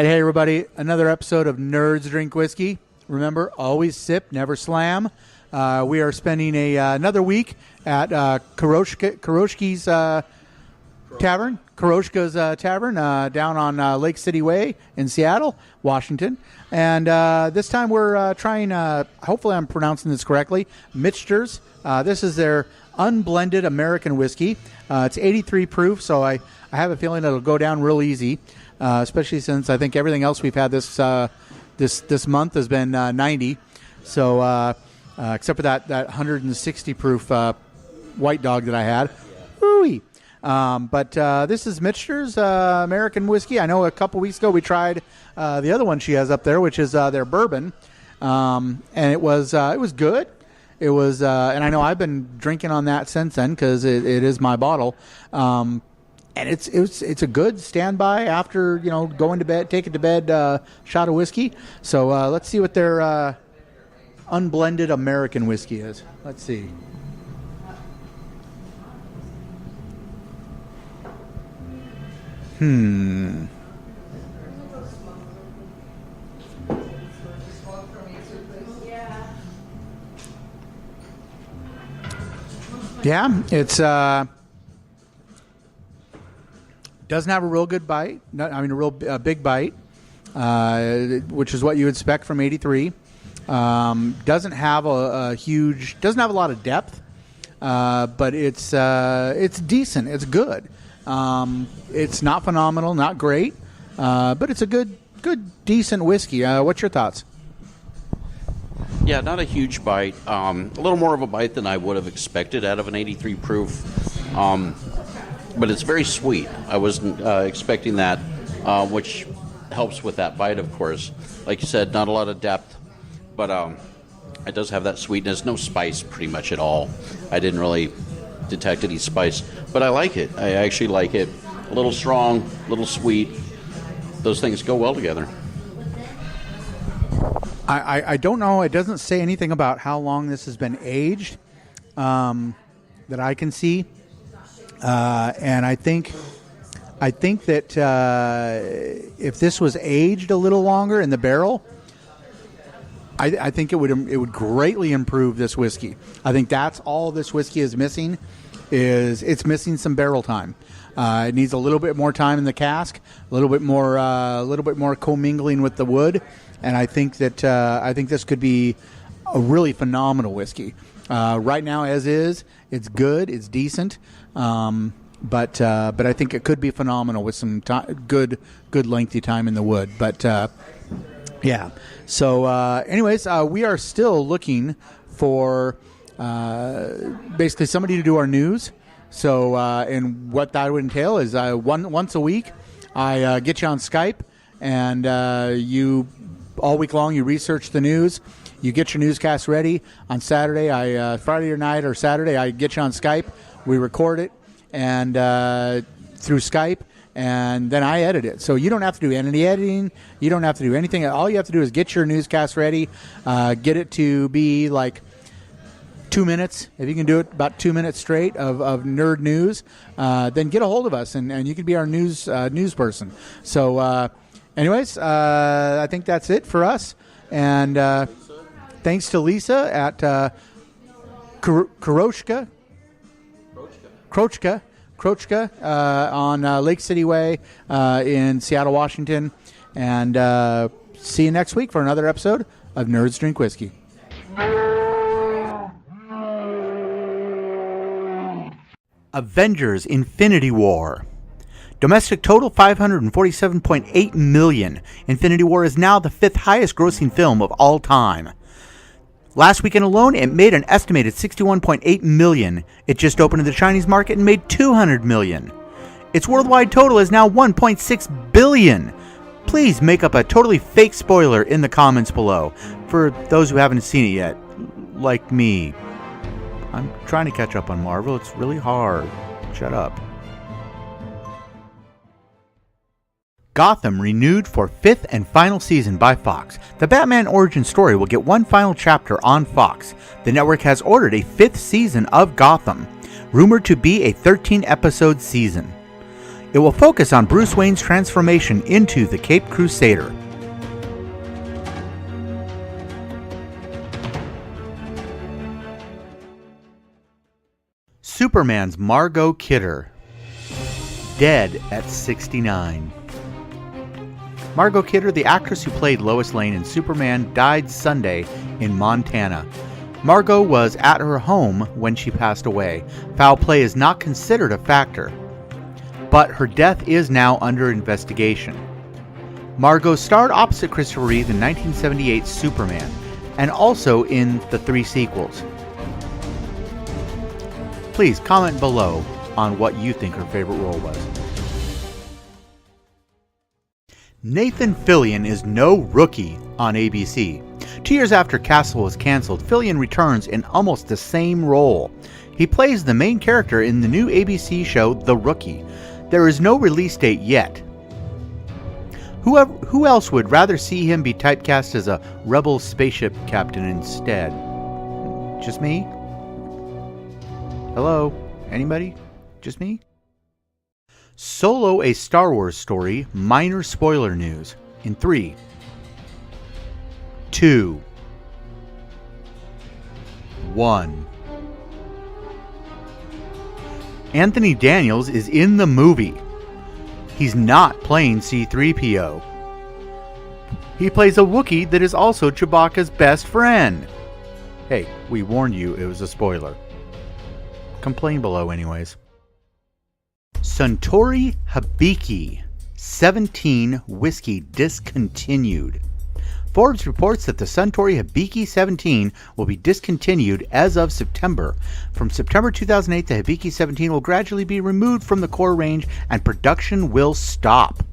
right, hey everybody, another episode of Nerds Drink Whiskey. Remember, always sip, never slam. We are spending another week at Korochka's Tavern down on Lake City Way in Seattle, Washington. And this time we're trying, hopefully I'm pronouncing this correctly, Michter's. This is their unblended American whiskey. It's 83 proof, so I have a feeling it'll go down real easy. Especially since I think everything else we've had this month has been 90. So except for that 160 proof white dog that I had. Ooh-wee. But this is Michter's American whiskey. I know a couple weeks ago we tried the other one she has up there, which is their bourbon, and it was good. It was, and I know I've been drinking on that since then because it is my bottle. And it's a good standby after, going to bed, take it to bed, shot of whiskey. So let's see what their unblended American whiskey is. Let's see. Yeah, it's doesn't have a real good bite. A real big bite, which is what you expect from 83. Doesn't have doesn't have a lot of depth, but it's decent. It's good. It's not phenomenal, not great, but it's a good, decent whiskey. What's your thoughts? Yeah, not a huge bite. A little more of a bite than I would have expected out of an 83 proof. But it's very sweet. I wasn't expecting that, which helps with that bite, of course. Like you said, not a lot of depth, but it does have that sweetness. No spice pretty much at all. I didn't really detect any spice, but I like it. I actually like it. A little strong, a little sweet. Those things go well together. I don't know. It doesn't say anything about how long this has been aged that I can see. And I think that if this was aged a little longer in the barrel, I think it would greatly improve this whiskey. I think that's all this whiskey is missing. It's missing some barrel time. It needs a little bit more time in the cask, a little bit more commingling with the wood, and I think that this could be a really phenomenal whiskey. Right now, as is, it's good, it's decent, but I think it could be phenomenal with some good lengthy time in the wood. But yeah. So, anyways, we are still looking for basically somebody to do our news. So, and what that would entail is once a week, I get you on Skype, and you all week long you research the news. You get your newscast ready on Saturday. Friday night or Saturday, I get you on Skype. We record it and through Skype, and then I edit it. So you don't have to do any editing. You don't have to do anything. All you have to do is get your newscast ready, get it to be like 2 minutes. If you can do it about 2 minutes straight of nerd news, then get a hold of us, and you can be our news person. So anyways, I think that's it for us. And thanks to Lisa at Korochka on Lake City Way in Seattle, Washington. And see you next week for another episode of Nerds Drink Whiskey. Avengers Infinity War. Domestic total $547.8 million. Infinity War is now the 5th highest grossing film of all time. Last weekend alone, it made an estimated $61.8 million. It just opened in the Chinese market and made $200 million. Its worldwide total is now $1.6 billion. Please make up a totally fake spoiler in the comments below for those who haven't seen it yet, like me. I'm trying to catch up on Marvel. It's really hard. Shut up. Gotham renewed for 5th and final season by Fox. The Batman origin story will get one final chapter on Fox. The network has ordered a 5th season of Gotham, rumored to be a 13-episode season. It will focus on Bruce Wayne's transformation into the Caped Crusader. Superman's Margot Kidder, dead at 69. Margot Kidder, the actress who played Lois Lane in Superman, died Sunday in Montana. Margot was at her home when she passed away. Foul play is not considered a factor, but her death is now under investigation. Margot starred opposite Christopher Reeve in 1978's Superman, and also in the 3 sequels. Please comment below on what you think her favorite role was. Nathan Fillion is no rookie on ABC. 2 years after Castle was canceled, Fillion returns in almost the same role. He plays the main character in the new ABC show The Rookie. There is no release date yet. Who else would rather see him be typecast as a rebel spaceship captain instead? Just me? Hello? Anybody? Just me? Solo: A Star Wars Story, minor spoiler news. In 3, 2, 1. Anthony Daniels is in the movie. He's not playing C-3PO. He plays a Wookiee that is also Chewbacca's best friend. Hey, we warned you it was a spoiler. Complain below anyways. Suntory Hibiki 17 whiskey discontinued. Forbes reports that the Suntory Hibiki 17 will be discontinued as of September. From September 2008, the Hibiki 17 will gradually be removed from the core range and production will stop.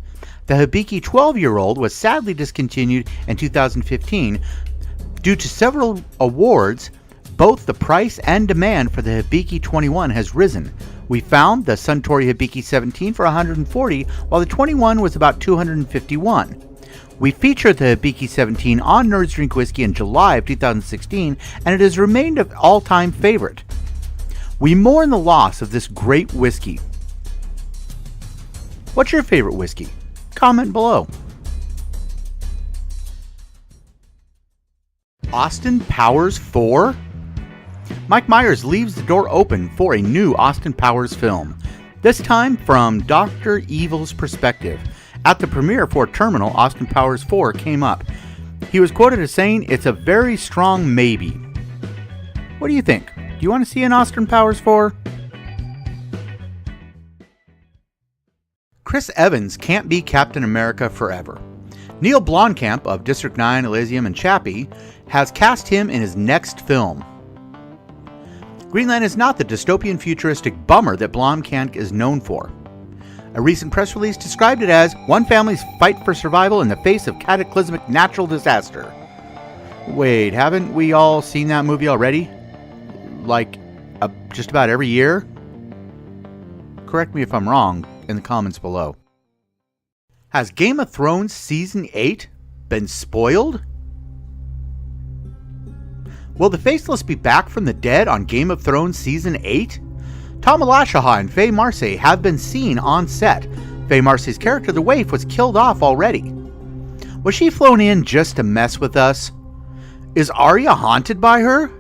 The Hibiki 12-year-old was sadly discontinued in 2015 due to several awards. Both the price and demand for the Hibiki 21 has risen. We found the Suntory Hibiki 17 for $140, while the 21 was about $251. We featured the Hibiki 17 on Nerds Drink Whiskey in July of 2016, and it has remained an all-time favorite. We mourn the loss of this great whiskey. What's your favorite whiskey? Comment below. Austin Powers 4? Mike Myers leaves the door open for a new Austin Powers film, this time from Dr. Evil's perspective. At the premiere for Terminal, Austin Powers 4 came up. He was quoted as saying, "It's a very strong maybe." What do you think? Do you want to see an Austin Powers 4? Chris Evans can't be Captain America forever. Neil Blomkamp of District 9, Elysium, and Chappie has cast him in his next film. Greenland is not the dystopian futuristic bummer that Blomkamp is known for. A recent press release described it as one family's fight for survival in the face of cataclysmic natural disaster. Wait, haven't we all seen that movie already? Like, just about every year? Correct me if I'm wrong in the comments below. Has Game of Thrones Season 8 been spoiled? Will the Faceless be back from the dead on Game of Thrones Season 8? Tom Alashaha and Faye Marseille have been seen on set. Faye Marseille's character, the Waif, was killed off already. Was she flown in just to mess with us? Is Arya haunted by her?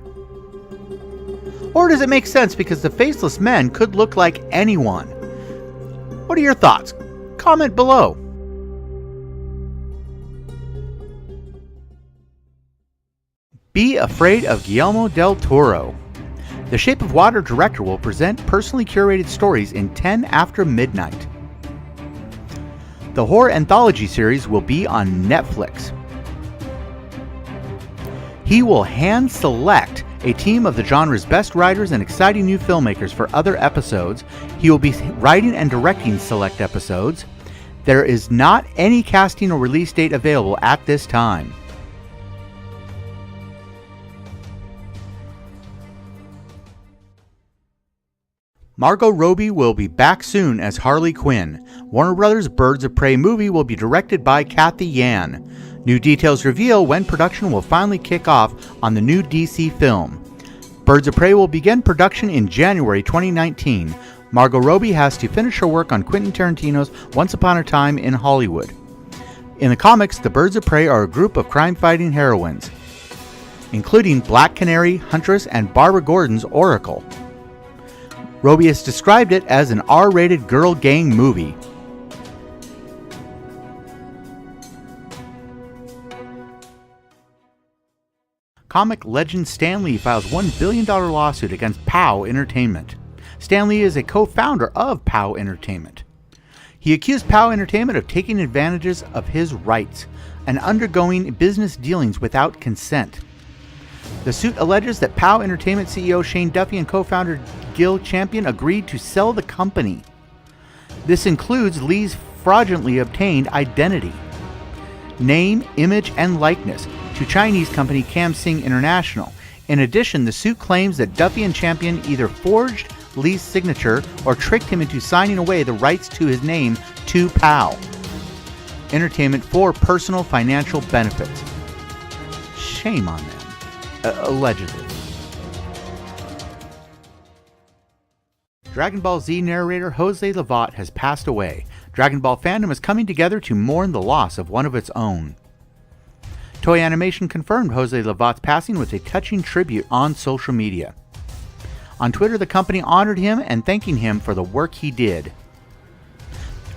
Or does it make sense because the Faceless Men could look like anyone? What are your thoughts? Comment below. Be afraid of Guillermo del Toro. The Shape of Water director will present personally curated stories in 10 after midnight. The horror anthology series will be on Netflix. He will hand select a team of the genre's best writers and exciting new filmmakers for other episodes. He will be writing and directing select episodes. There is not any casting or release date available at this time. Margot Robbie will be back soon as Harley Quinn. Warner Brothers' Birds of Prey movie will be directed by Kathy Yan. New details reveal when production will finally kick off on the new DC film. Birds of Prey will begin production in January 2019. Margot Robbie has to finish her work on Quentin Tarantino's Once Upon a Time in Hollywood. In the comics, the Birds of Prey are a group of crime-fighting heroines, including Black Canary, Huntress, and Barbara Gordon's Oracle. Robbie has described it as an R-rated girl gang movie. Comic legend Stan Lee files $1 billion lawsuit against POW Entertainment. Stan Lee is a co-founder of POW Entertainment. He accused POW Entertainment of taking advantages of his rights and undergoing business dealings without consent. The suit alleges that POW Entertainment CEO Shane Duffy and co-founder Gil Champion agreed to sell the company. This includes Lee's fraudulently obtained identity, name, image, and likeness to Chinese company CamSing International. In addition, the suit claims that Duffy and Champion either forged Lee's signature or tricked him into signing away the rights to his name to POW Entertainment for personal financial benefits. Shame on them. Allegedly. Dragon Ball Z narrator Jose Lovat has passed away. Dragon Ball fandom is coming together to mourn the loss of one of its own. Toei Animation confirmed Jose Lavat's passing with a touching tribute on social media. On Twitter, the company honored him and thanking him for the work he did.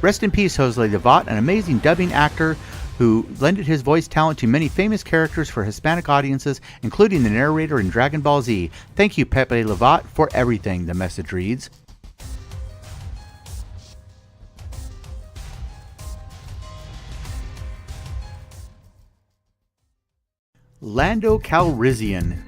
Rest in peace, Jose Lavat, an amazing dubbing actor who lended his voice talent to many famous characters for Hispanic audiences, including the narrator in Dragon Ball Z. Thank you, Pepe Lavat, for everything, the message reads. Lando Calrissian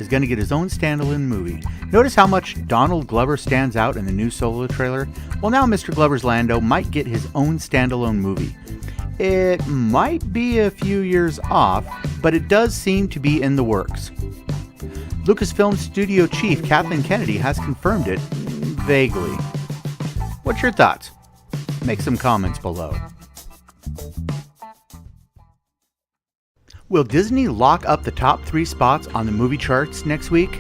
is going to get his own standalone movie. Notice how much Donald Glover stands out in the new Solo trailer? Well, now Mr. Glover's Lando might get his own standalone movie. It might be a few years off, but it does seem to be in the works. Lucasfilm studio chief Kathleen Kennedy has confirmed it vaguely. What's your thoughts? Make some comments below. Will Disney lock up the top 3 spots on the movie charts next week?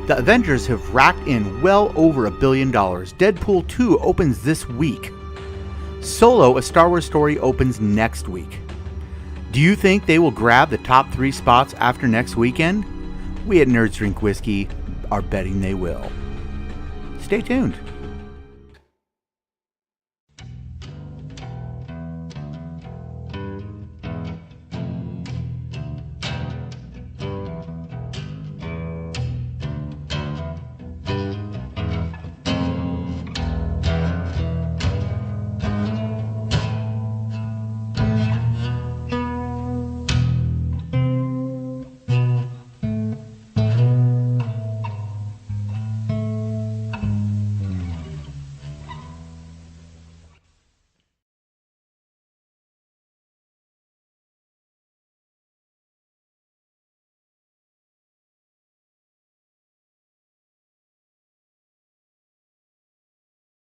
The Avengers have racked in well over $1 billion. Deadpool 2 opens this week. Solo, a Star Wars story, opens next week. Do you think they will grab the top 3 spots after next weekend? We at Nerds Drink Whiskey are betting they will. Stay tuned.